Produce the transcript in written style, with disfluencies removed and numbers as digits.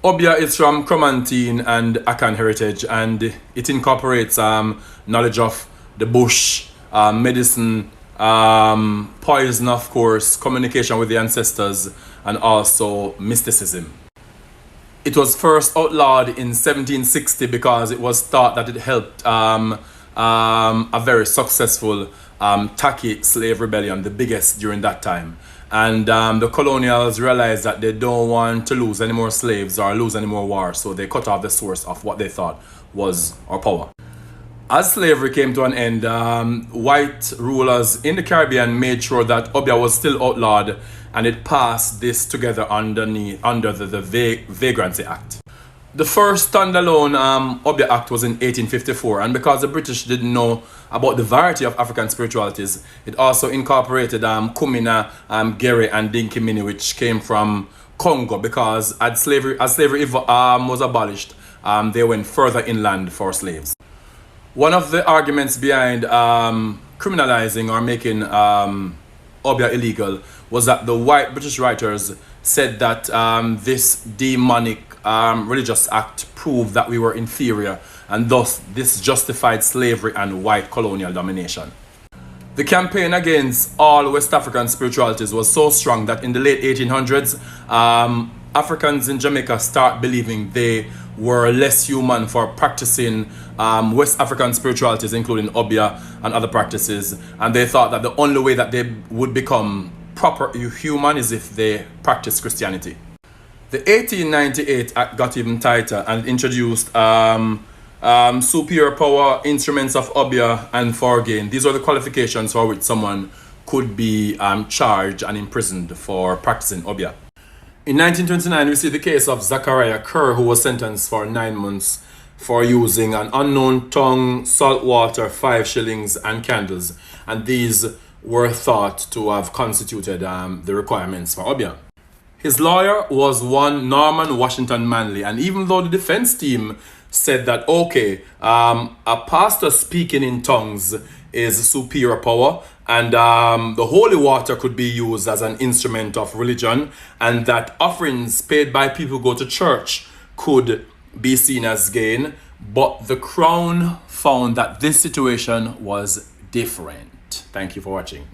Obeah is from Cromartine and Akan heritage, and it incorporates knowledge of the bush, medicine, poison, of course, communication with the ancestors, and also mysticism. It was first outlawed in 1760 because it was thought that it helped a very successful Taki slave rebellion, the biggest during that time. And the colonials realized that they don't want to lose any more slaves or lose any more war, so they cut off the source of what they thought was our power. As slavery came to an end, white rulers in the Caribbean made sure that Obeah was still outlawed, and it passed this together under the Vagrancy Act. The first standalone Obeah Act was in 1854, and because the British didn't know about the variety of African spiritualities, it also incorporated Kumina, Geri, and Dinkimini, which came from Congo, because as slavery was abolished, they went further inland for slaves. One of the arguments behind criminalizing or making Obeah illegal was that the white British writers said that this demonic religious act proved that we were inferior, and thus this justified slavery and white colonial domination. The campaign against all West African spiritualities was so strong that in the late 1800s, Africans in Jamaica start believing they were less human for practicing West African spiritualities, including Obeah and other practices, and they thought that the only way that they would become proper human is if they practice Christianity. The 1898 Act got even tighter and introduced superior power, instruments of Obeah, and forgain. These are the qualifications for which someone could be charged and imprisoned for practicing Obeah. In 1929, we see the case of Zachariah Kerr, who was sentenced for 9 months for using an unknown tongue, salt water, 5 shillings, and candles, and these were thought to have constituted the requirements for Obeah. His lawyer was one Norman Washington Manley, and even though the defense team said that, okay, a pastor speaking in tongues is superior power, and the holy water could be used as an instrument of religion, and that offerings paid by people who go to church could be seen as gain, but the Crown found that this situation was different. Thank you for watching.